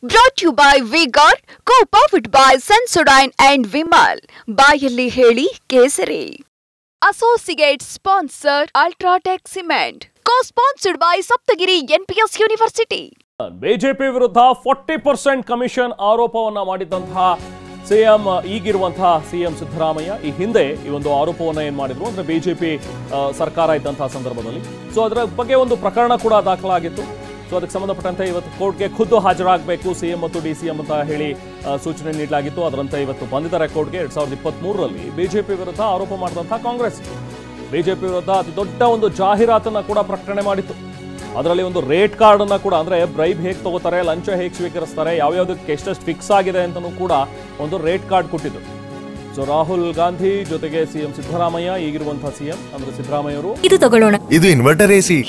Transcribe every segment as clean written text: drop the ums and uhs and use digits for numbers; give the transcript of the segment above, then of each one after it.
Brought to you by V-Guard, co-powered by Sensodyne and Vimal. ಬಾಯಲ್ಲಿ ಹೇಳಿ ಕೇಸರಿ. Associate sponsor Ultratech Cement. Co-sponsored by Saptagiri NPS University. BJP ವಿರುದ್ಧ 40% commission ಆರೋಪವನ್ನ ಮಾಡಿದಂತಹ CM ಈಗಿರುವಂತಹ CM Siddaramaiah ಈ ಹಿಂದೆ ಈ ಒಂದು ಆರೋಪವನ್ನ ಏನ್ ಮಾಡಿದ್ರು ಅಂದ್ರೆ ಬಿಜೆಪಿ ಸರ್ಕಾರ ಇದ್ದಂತಹ ಸಂದರ್ಭದಲ್ಲಿ ಸೊ ಅದರ ಬಗ್ಗೆ ಒಂದು ಪ್ರಕರಣ ಕೂಡ ದಾಖಲಾಗಿತ್ತು. ಸೊ ಅದಕ್ಕೆ ಸಂಬಂಧಪಟ್ಟಂತೆ ಇವತ್ತು ಕೋರ್ಟ್ಗೆ ಖುದ್ದು ಹಾಜರಾಗಬೇಕು ಸಿಎಂ ಮತ್ತು ಡಿಸಿಎಂ ಅಂತ ಹೇಳಿ ಸೂಚನೆ ನೀಡಲಾಗಿತ್ತು. ಅದರಂತೆ ಇವತ್ತು ಬಂದಿದ್ದಾರೆ ಕೋರ್ಟ್ಗೆ. 2023ರಲ್ಲಿ ಬಿಜೆಪಿ ವಿರುದ್ಧ ಆರೋಪ ಮಾಡಿದಂತಹ ಕಾಂಗ್ರೆಸ್ ಬಿಜೆಪಿ ವಿರುದ್ಧ ಅತಿ ದೊಡ್ಡ ಒಂದು ಜಾಹೀರಾತನ್ನ ಕೂಡ ಪ್ರಕಟಣೆ ಮಾಡಿತ್ತು. ಅದರಲ್ಲಿ ಒಂದು ರೇಟ್ ಕಾರ್ಡ್ ಅನ್ನ ಕೂಡ ಅಂದ್ರೆ ಬ್ರೈಬ್ ಹೇಗೆ ತಗೋತಾರೆ, ಲಂಚ ಹೇಗೆ ಸ್ವೀಕರಿಸ್ತಾರೆ, ಯಾವ್ಯಾವ್ದಕ್ಕೆ ಎಷ್ಟೆಷ್ಟು ಫಿಕ್ಸ್ ಆಗಿದೆ ಅಂತಲೂ ಕೂಡ ಒಂದು ರೇಟ್ ಕಾರ್ಡ್ ಕೊಟ್ಟಿದ್ರು. ಸೊ ರಾಹುಲ್ ಗಾಂಧಿ ಜೊತೆಗೆ ಸಿಎಂ ಸಿದ್ದರಾಮಯ್ಯ ಈಗಿರುವಂತಹ ಸಿಎಂ ಅಂದ್ರೆ ಸಿದ್ದರಾಮಯ್ಯ ಅವರು ಇದು ತಗೊಳ್ಳೋಣ. ಇದು ಇನ್ವರ್ಟರ್ ಎಸಿ.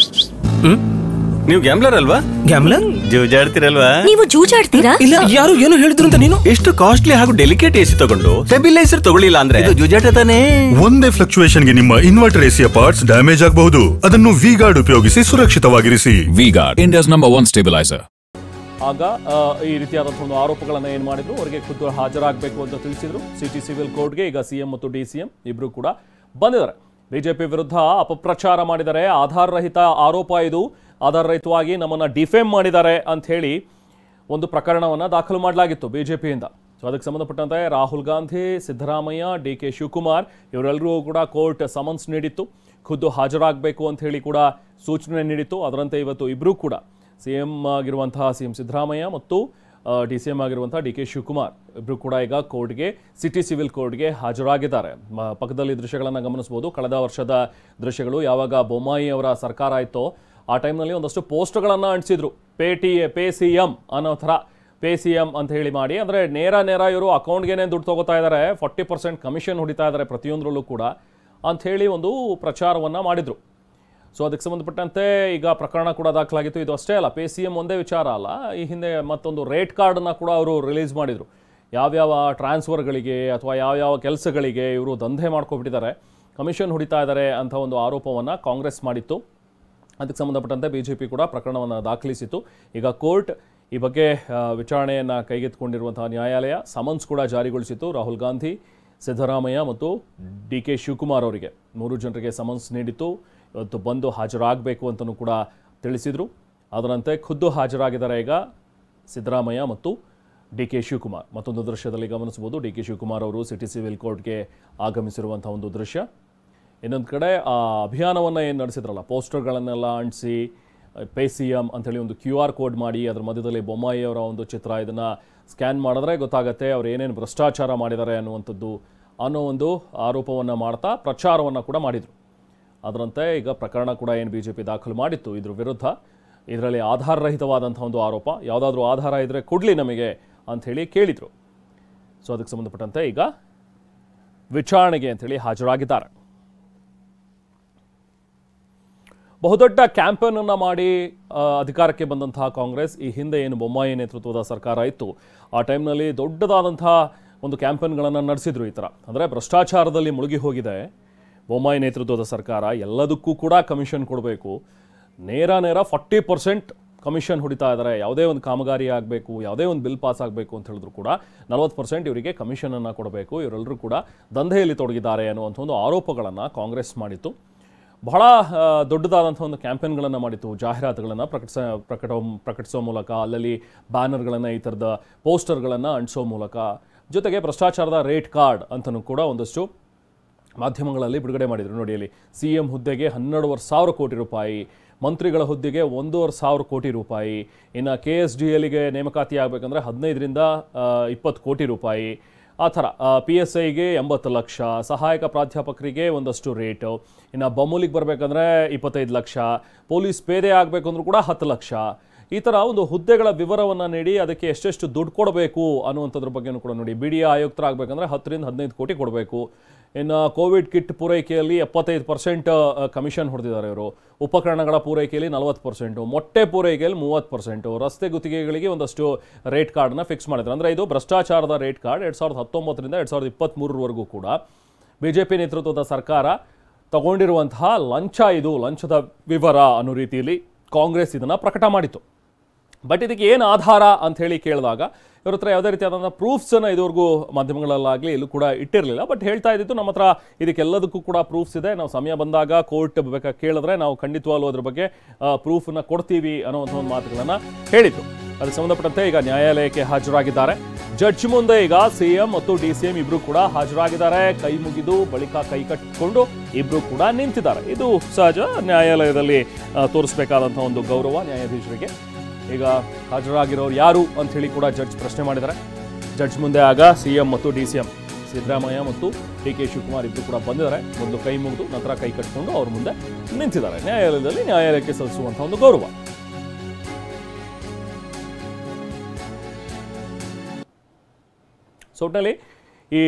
ನೀವು ಗ್ಯಾಮ್ಲರ್ ಅಲ್ವಾ? ಗ್ಯಾಮ್ಲರ್ ಜೂಜಾಡ್ತಿರಲ್ವಾ? ನೀವು ಜೂಜಾಡ್ತೀರಾ? ಇಲ್ಲ, ಯಾರು ಏನು ಹೇಳಿದ್ರು ಅಂತ ನೀನು ಎಷ್ಟು ಕಾಸ್ಟ್ಲಿ ಹಾಗೂ ಡೆಲಿಕೇಟ್ ಎಸಿ ತಗೊಂಡು ಸ್ಟೆಬಿಲೈಸರ್ ತಗೊಳ್ಳಿಲ್ಲ ಅಂದ್ರೆ ಇದು ಜೂಜಾಟ ತಾನೇ. ಒಂದೇ ಫ್ಲಕ್ಚುಯೇಷನ್ ಗೆ ನಿಮ್ಮ ಇನ್ವರ್ಟರ್ ಎಸಿಯ ಪಾರ್ಟ್ಸ್ ಡ್ಯಾಮೇಜ್ ಆಗಬಹುದು. ಅದನ್ನು ವಿ-ಗಾರ್ಡ್ ಉಪಯೋಗಿಸಿ ಸುರಕ್ಷಿತವಾಗಿರಿಸಿ. V Guard, India's number 1 stabiliser. ಆಗ ಈ ರೀತಿಯಾದಂತಹ ಒಂದು ಆರೋಪಗಳನ್ನ ಏನ್ ಮಾಡಿದ್ರು, ಅವರಿಗೆ ಖುದ್ದು ಹಾಜರಾಗಬೇಕು ಅಂತ ತಿಳಿಸಿದ್ರು ಸಿಟಿ ಸಿವಿಲ್ ಕೋರ್ಟ್ಗೆ. ಈಗ ಸಿಎಂ ಮತ್ತು ಡಿಸಿಎಂ ಇಬ್ರು ಕೂಡ ಬಂದಿದ್ದಾರೆ. ಬಿಜೆಪಿ ವಿರುದ್ಧ ಅಪಪ್ರಚಾರ ಮಾಡಿದ್ದಾರೆ, ಆಧಾರ ರಹಿತ ಆರೋಪ ಇದು, ಆಧಾರರಹಿತವಾಗಿ ನಮ್ಮನ್ನ ಡಿಫೇಮ್ ಮಾಡಿದ್ದಾರೆ ಅಂತ ಹೇಳಿ ಒಂದು ಪ್ರಕರಣವನ್ನು ದಾಖಲು ಮಾಡಲಾಗಿತ್ತು ಬಿಜೆಪಿಯಿಂದ. ಸೊ ಅದಕ್ಕೆ ಸಂಬಂಧಪಟ್ಟಂತೆ ರಾಹುಲ್ ಗಾಂಧಿ, ಸಿದ್ದರಾಮಯ್ಯ, ಡಿ.ಕೆ. ಶಿವಕುಮಾರ್ ಇವರೆಲ್ಲರೂ ಕೂಡ ಕೋರ್ಟ್ ಸಮನ್ಸ್ ನೀಡಿತ್ತು, ಖುದ್ದು ಹಾಜರಾಗಬೇಕು ಅಂತ ಹೇಳಿ ಕೂಡ ಸೂಚನೆ ನೀಡಿತ್ತು. ಅದರಂತೆ ಇವತ್ತು ಇಬ್ಬರೂ ಕೂಡ ಸಿಎಂ ಆಗಿರುವಂತಹ ಸಿಎಂ ಸಿದ್ದರಾಮಯ್ಯ ಮತ್ತು ಡಿ.ಸಿ.ಎಂ ಆಗಿರುವಂತಹ ಡಿ.ಕೆ. ಶಿವಕುಮಾರ್ ಇಬ್ಬರು ಕೂಡ ಈಗ ಕೋರ್ಟ್ಗೆ, ಸಿಟಿ ಸಿವಿಲ್ ಕೋರ್ಟ್ಗೆ ಹಾಜರಾಗಿದ್ದಾರೆ. ಪಕ್ಕದಲ್ಲಿ ದೃಶ್ಯಗಳನ್ನು ಗಮನಿಸಬಹುದು. ಕಳೆದ ವರ್ಷದ ದೃಶ್ಯಗಳು. ಯಾವಾಗ ಬೊಮ್ಮಾಯಿ ಅವರ ಸರ್ಕಾರ ಇತ್ತೋ ಆ ಟೈಮ್ನಲ್ಲಿ ಒಂದಷ್ಟು ಪೋಸ್ಟ್ಗಳನ್ನು ಅಂಟಿಸಿದ್ರು. ಪೇ ಸಿ ಎಂ ಅನ್ನೋ ಥರ, ಪೇ ಸಿ ಎಂ ಅಂತ ಹೇಳಿ ಮಾಡಿ, ಅಂದರೆ ನೇರ ಇವರು ಅಕೌಂಟ್ಗೇನೆ ದುಡ್ಡು ತಗೋತಾ ಇದ್ದಾರೆ, 40% ಕಮಿಷನ್ ಹೊಡಿತಾ ಇದ್ದಾರೆ ಪ್ರತಿಯೊಂದರಲ್ಲೂ ಕೂಡ ಅಂಥೇಳಿ ಒಂದು ಪ್ರಚಾರವನ್ನು ಮಾಡಿದರು. ಸೊ ಅದಕ್ಕೆ ಸಂಬಂಧಪಟ್ಟಂತೆ ಈಗ ಪ್ರಕರಣ ಕೂಡ ದಾಖಲಾಗಿತ್ತು. ಇದು ಅಷ್ಟೇ ಅಲ್ಲ, ಪೇ ಸಿ ಎಂ ಒಂದೇ ವಿಚಾರ ಅಲ್ಲ, ಈ ಹಿಂದೆ ಮತ್ತೊಂದು ರೇಟ್ ಕಾರ್ಡನ್ನು ಕೂಡ ಅವರು ರಿಲೀಸ್ ಮಾಡಿದರು. ಯಾವ್ಯಾವ ಟ್ರಾನ್ಸ್ಫರ್ಗಳಿಗೆ ಅಥವಾ ಯಾವ್ಯಾವ ಕೆಲಸಗಳಿಗೆ ಇವರು ದಂಧೆ ಮಾಡ್ಕೊಬಿಟ್ಟಿದ್ದಾರೆ, ಕಮಿಷನ್ ಹೊಡಿತಾ ಇದ್ದಾರೆ ಅಂತ ಒಂದು ಆರೋಪವನ್ನು ಕಾಂಗ್ರೆಸ್ ಮಾಡಿತ್ತು. ಅದಕ್ಕೆ ಸಂಬಂಧಪಟ್ಟಂತೆ ಬಿಜೆಪಿ ಕೂಡ ಪ್ರಕರಣವನ್ನು ದಾಖಲಿಸಿತ್ತು. ಈಗ ಕೋರ್ಟ್ ಈ ಬಗ್ಗೆ ವಿಚಾರಣೆಯನ್ನು ಕೈಗೆತ್ತಿಕೊಂಡಿರುವಂತಹ ನ್ಯಾಯಾಲಯ ಸಮನ್ಸ್ ಕೂಡ ಜಾರಿಗೊಳಿಸಿತ್ತು. ರಾಹುಲ್ ಗಾಂಧಿ, ಸಿದ್ದರಾಮಯ್ಯ ಮತ್ತು ಡಿ.ಕೆ. ಶಿವಕುಮಾರ್ ಅವರಿಗೆ 3 ಜನರಿಗೆ ಸಮನ್ಸ್ ನೀಡಿತ್ತು. ಇವತ್ತು ಬಂದು ಹಾಜರಾಗಬೇಕು ಅಂತಲೂ ಕೂಡ ತಿಳಿಸಿದರು. ಅದರಂತೆ ಖುದ್ದು ಹಾಜರಾಗಿದ್ದಾರೆ ಈಗ ಸಿದ್ದರಾಮಯ್ಯ ಮತ್ತು ಡಿ.ಕೆ. ಶಿವಕುಮಾರ್. ಮತ್ತೊಂದು ದೃಶ್ಯದಲ್ಲಿ ಗಮನಿಸಬಹುದು, ಡಿ.ಕೆ. ಶಿವಕುಮಾರ್ ಅವರು ಸಿಟಿ ಸಿವಿಲ್ ಕೋರ್ಟ್ಗೆ ಆಗಮಿಸಿರುವಂಥ ಒಂದು ದೃಶ್ಯ. ಇನ್ನೊಂದು ಕಡೆ ಆ ಅಭಿಯಾನವನ್ನು ಏನು ನಡೆಸಿದ್ರಲ್ಲ, ಪೋಸ್ಟರ್ಗಳನ್ನೆಲ್ಲ ಅಂಟಿಸಿ ಪೇ ಸಿ ಎಂ ಅಂಥೇಳಿ ಒಂದು QR ಕೋಡ್ ಮಾಡಿ ಅದರ ಮಧ್ಯದಲ್ಲಿ ಬೊಮ್ಮಾಯಿ ಅವರ ಒಂದು ಚಿತ್ರ, ಇದನ್ನು ಸ್ಕ್ಯಾನ್ ಮಾಡಿದ್ರೆ ಗೊತ್ತಾಗತ್ತೆ ಅವ್ರು ಏನೇನು ಭ್ರಷ್ಟಾಚಾರ ಮಾಡಿದ್ದಾರೆ ಅನ್ನುವಂಥದ್ದು ಅನ್ನೋ ಒಂದು ಆರೋಪವನ್ನು ಮಾಡ್ತಾ ಪ್ರಚಾರವನ್ನು ಕೂಡ ಮಾಡಿದರು. ಅದರಂತೆ ಈಗ ಪ್ರಕರಣ ಕೂಡ ಏನು ಬಿಜೆಪಿ ದಾಖಲು ಮಾಡಿತ್ತು ಇದ್ರ ವಿರುದ್ಧ, ಇದರಲ್ಲಿ ಆಧಾರರಹಿತವಾದಂಥ ಒಂದು ಆರೋಪ, ಯಾವುದಾದ್ರೂ ಆಧಾರ ಇದ್ದರೆ ಕೊಡಲಿ ನಮಗೆ ಅಂಥೇಳಿ ಕೇಳಿದರು. ಸೊ ಅದಕ್ಕೆ ಸಂಬಂಧಪಟ್ಟಂತೆ ಈಗ ವಿಚಾರಣೆಗೆ ಅಂಥೇಳಿ ಹಾಜರಾಗಿದ್ದಾರೆ. ಬಹುದೊಡ್ಡ ಕ್ಯಾಂಪೇನ್ ಅನ್ನು ಮಾಡಿ ಅಧಿಕಾರಕ್ಕೆ ಬಂದಂತಹ ಕಾಂಗ್ರೆಸ್ ಈ ಹಿಂದೆ ಏನು ಬೊಮ್ಮಾಯಿ ನೇತೃತ್ವದ ಸರ್ಕಾರ ಇತ್ತು ಆ ಟೈಮ್ನಲ್ಲಿ ದೊಡ್ಡದಾದಂತಹ ಒಂದು ಕ್ಯಾಂಪೇನ್ಗಳನ್ನು ನಡೆಸಿದ್ರು. ಈ ಥರ ಅಂದರೆ ಭ್ರಷ್ಟಾಚಾರದಲ್ಲಿ ಮುಳುಗಿ ಹೋಗಿದೆ ಬೊಮ್ಮಾಯಿ ನೇತೃತ್ವದ ಸರ್ಕಾರ, ಎಲ್ಲದಕ್ಕೂ ಕೂಡ ಕಮಿಷನ್ ಕೊಡಬೇಕು, ನೇರ 40% ಕಮಿಷನ್ ಹೊಡಿತಾ ಇದ್ದಾರೆ. ಯಾವುದೇ ಒಂದು ಕಾಮಗಾರಿ ಆಗಬೇಕು, ಯಾವುದೇ ಒಂದು ಬಿಲ್ ಪಾಸ್ ಆಗಬೇಕು ಅಂತ ಹೇಳಿದ್ರು ಕೂಡ 40% ಇವರಿಗೆ ಕಮಿಷನನ್ನು ಕೊಡಬೇಕು, ಇವರೆಲ್ಲರೂ ಕೂಡ ದಂಧೆಯಲ್ಲಿ ತೊಡಗಿದ್ದಾರೆ ಅನ್ನುವಂಥ ಒಂದು ಆರೋಪಗಳನ್ನು ಕಾಂಗ್ರೆಸ್ ಮಾಡಿತ್ತು. ಬಹಳ ದೊಡ್ಡದಾದಂಥ ಒಂದು ಕ್ಯಾಂಪೇನ್ಗಳನ್ನು ಮಾಡಿತ್ತು, ಜಾಹೀರಾತುಗಳನ್ನು ಪ್ರಕಟಿಸೋ ಮೂಲಕ, ಅಲ್ಲಲ್ಲಿ ಬ್ಯಾನರ್ಗಳನ್ನು, ಈ ಥರದ ಪೋಸ್ಟರ್ಗಳನ್ನು ಅಂಟಿಸೋ ಮೂಲಕ, ಜೊತೆಗೆ ಭ್ರಷ್ಟಾಚಾರದ ರೇಟ್ ಕಾರ್ಡ್ ಅಂತಲೂ ಕೂಡ ಒಂದಷ್ಟು ಮಾಧ್ಯಮಗಳಲ್ಲಿ ಬಿಡುಗಡೆ ಮಾಡಿದರು. ನೋಡಿ, ಅಲ್ಲಿ CM ಹುದ್ದೆಗೆ 12,500 ಕೋಟಿ ರೂಪಾಯಿ, ಮಂತ್ರಿಗಳ ಹುದ್ದೆಗೆ 1,500 ಕೋಟಿ ರೂಪಾಯಿ, ಇನ್ನು KSDLಗೆ ನೇಮಕಾತಿ ಆಗಬೇಕಂದ್ರೆ 15ರಿಂದ 20 ಕೋಟಿ ರೂಪಾಯಿ, ಆ ಥರ PSIಗೆ 80 ಲಕ್ಷ, ಸಹಾಯಕ ಪ್ರಾಧ್ಯಾಪಕರಿಗೆ ಒಂದಷ್ಟು ರೇಟು, ಇನ್ನು ಬಮೂಲಿಗೆ ಬರಬೇಕಂದ್ರೆ 25 ಲಕ್ಷ, ಪೊಲೀಸ್ ಪೇದೆ ಆಗಬೇಕು ಅಂದರೂ ಕೂಡ 10 ಲಕ್ಷ. ಈ ಥರ ಒಂದು ಹುದ್ದೆಗಳ ವಿವರವನ್ನು ನೀಡಿ ಅದಕ್ಕೆ ಎಷ್ಟೆಷ್ಟು ದುಡ್ಡು ಕೊಡಬೇಕು ಅನ್ನುವಂಥದ್ರ ಬಗ್ಗೆಯೂ ಕೂಡ ನೋಡಿ. BDA ಆಯುಕ್ತರಾಗಬೇಕಂದ್ರೆ 10ರಿಂದ 15 ಕೋಟಿ ಕೊಡಬೇಕು. ಇನ್ನು ಕೋವಿಡ್ ಕಿಟ್ ಪೂರೈಕೆಯಲ್ಲಿ 75% ಕಮಿಷನ್ ಹೊಡೆದಿದ್ದಾರೆ ಇವರು, ಉಪಕರಣಗಳ ಪೂರೈಕೆಯಲ್ಲಿ 40%, ಮೊಟ್ಟೆ ಪೂರೈಕೆಯಲ್ಲಿ 30%, ರಸ್ತೆ ಗುತ್ತಿಗೆಗಳಿಗೆ ಒಂದಷ್ಟು ರೇಟ್ ಕಾರ್ಡ್ನ ಫಿಕ್ಸ್ ಮಾಡಿದ್ದಾರೆ. ಅಂದರೆ ಇದು ಭ್ರಷ್ಟಾಚಾರದ ರೇಟ್ ಕಾರ್ಡ್ 2019ರಿಂದ 2023ವರೆಗೂ ಕೂಡ ಬಿಜೆಪಿ ನೇತೃತ್ವದ ಸರ್ಕಾರ ತಗೊಂಡಿರುವಂತಹ ಲಂಚ, ಇದು ಲಂಚದ ವಿವರ ಅನ್ನೋ ರೀತಿಯಲ್ಲಿ ಕಾಂಗ್ರೆಸ್ ಇದನ್ನು ಪ್ರಕಟ ಮಾಡಿತು. ಬಟ್ ಇದಕ್ಕೆ ಏನು ಆಧಾರ ಅಂತ ಹೇಳಿ ಕೇಳಿದಾಗ ಇವ್ರ ಹತ್ರ ಯಾವುದೇ ರೀತಿಯಾದಂಥ ಪ್ರೂಫ್ಸನ್ನು ಇದುವರೆಗೂ ಮಾಧ್ಯಮಗಳಲ್ಲಾಗಲಿ ಎಲ್ಲೂ ಕೂಡ ಇಟ್ಟಿರಲಿಲ್ಲ. ಬಟ್ ಹೇಳ್ತಾ ಇದ್ದಿತ್ತು, ನಮ್ಮ ಹತ್ರ ಇದಕ್ಕೆಲ್ಲದಕ್ಕೂ ಕೂಡ ಪ್ರೂಫ್ಸ್ ಇದೆ, ನಾವು ಸಮಯ ಬಂದಾಗ ಕೋರ್ಟ್ ಬೇಕಾಗಿ ಕೇಳಿದ್ರೆ ನಾವು ಖಂಡಿತವಾಗ್ಲೂ ಅದ್ರ ಬಗ್ಗೆ ಪ್ರೂಫನ್ನು ಕೊಡ್ತೀವಿ ಅನ್ನೋವಂಥ ಒಂದು ಮಾತುಗಳನ್ನು ಹೇಳಿದ್ರು. ಅದಕ್ಕೆ ಸಂಬಂಧಪಟ್ಟಂತೆ ಈಗ ನ್ಯಾಯಾಲಯಕ್ಕೆ ಹಾಜರಾಗಿದ್ದಾರೆ. ಜಡ್ಜ್ ಮುಂದೆ ಈಗ ಸಿಎಂ ಮತ್ತು DCM ಇಬ್ರು ಕೂಡ ಹಾಜರಾಗಿದ್ದಾರೆ. ಕೈ ಮುಗಿದು ಬಳಿಕ ಕೈ ಕಟ್ಟಿಕೊಂಡು ಇಬ್ರು ಕೂಡ ನಿಂತಿದ್ದಾರೆ. ಇದು ಸಹಜ, ನ್ಯಾಯಾಲಯದಲ್ಲಿ ತೋರಿಸಬೇಕಾದಂಥ ಒಂದು ಗೌರವ ನ್ಯಾಯಾಧೀಶರಿಗೆ. ಈಗ ಹಾಜರಾಗಿರೋರು ಯಾರು ಅಂತ ಹೇಳಿ ಕೂಡ ಜಡ್ಜ್ ಪ್ರಶ್ನೆ ಮಾಡಿದ್ದಾರೆ. ಜಡ್ಜ್ ಮುಂದೆ ಆಗ ಸಿಎಂ ಮತ್ತು DCM ಸಿದ್ದರಾಮಯ್ಯ ಮತ್ತು DK ಶಿವಕುಮಾರ್ ಇಬ್ರು ಕೂಡ ಬಂದಿದ್ದಾರೆ. ಮೊದಲು ಕೈ ಮುಗಿದು ನಂತರ ಕೈ ಕಟ್ಟಿಕೊಂಡು ಅವ್ರ ಮುಂದೆ ನಿಂತಿದ್ದಾರೆ. ನ್ಯಾಯಾಲಯದಲ್ಲಿ ನ್ಯಾಯಾಲಯಕ್ಕೆ ಸಲ್ಲಿಸುವಂಥ ಒಂದು ಗೌರವ. ಸೊ ಒಟ್ಟಿನಲ್ಲಿ ಈ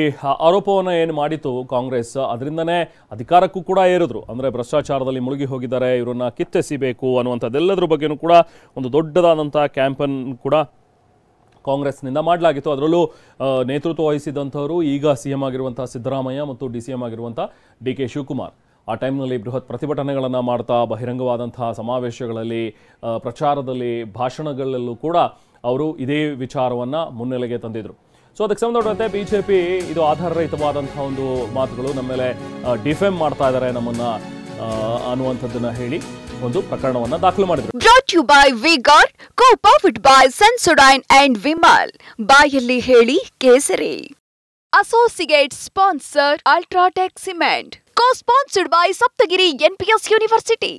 ಆರೋಪವನ್ನು ಏನು ಮಾಡಿತು ಕಾಂಗ್ರೆಸ್, ಅದರಿಂದನೇ ಅಧಿಕಾರಕ್ಕೂ ಕೂಡ ಏರಿದ್ರು. ಅಂದರೆ ಭ್ರಷ್ಟಾಚಾರದಲ್ಲಿ ಮುಳುಗಿ ಹೋಗಿದ್ದಾರೆ, ಇವರನ್ನ ಕಿತ್ತೆಸಿಬೇಕು ಅನ್ನುವಂಥದ್ದೆಲ್ಲದ್ರ ಬಗ್ಗೆನೂ ಕೂಡ ಒಂದು ದೊಡ್ಡದಾದಂಥ ಕ್ಯಾಂಪೇನ್ ಕೂಡ ಕಾಂಗ್ರೆಸ್ನಿಂದ ಮಾಡಲಾಗಿತ್ತು. ಅದರಲ್ಲೂ ನೇತೃತ್ವ ವಹಿಸಿದಂಥವರು ಈಗ CM ಆಗಿರುವಂಥ ಸಿದ್ದರಾಮಯ್ಯ ಮತ್ತು DCM ಆಗಿರುವಂಥ DK ಶಿವಕುಮಾರ್. ಆ ಟೈಮ್ನಲ್ಲಿ ಬೃಹತ್ ಪ್ರತಿಭಟನೆಗಳನ್ನು ಮಾಡ್ತಾ ಬಹಿರಂಗವಾದಂಥ ಸಮಾವೇಶಗಳಲ್ಲಿ, ಪ್ರಚಾರದಲ್ಲಿ, ಭಾಷಣಗಳಲ್ಲೂ ಕೂಡ ಅವರು ಇದೇ ವಿಚಾರವನ್ನು ಮುನ್ನೆಲೆಗೆ ತಂದಿದ್ರು. ಸೊ ಅದಕ್ಕೆ ಸಂಬಂಧಪಟ್ಟಂತೆ BJP ಇದು ಆಧಾರರಹಿತವಾದಂಥ ಒಂದು ಮಾತುಗಳು, ನಮ್ಮ ಮೇಲೆ ಡಿಫೇಮ್ ಮಾಡ್ತಾ ಇದ್ದಾರೆ ನಮ್ಮನ್ನ ಅನ್ನುವಂಥದ್ದನ್ನ ಹೇಳಿ ಒಂದು ಪ್ರಕರಣವನ್ನು ದಾಖಲು ಮಾಡಿದರು. Brought you by V Guard, co powered by Sensodyne and Vimal. ಬಾಯಲ್ಲಿ ಹೇಳಿ Kesari. Associate sponsor UltraTech cement. Co sponsored by Saptagiri NPS university.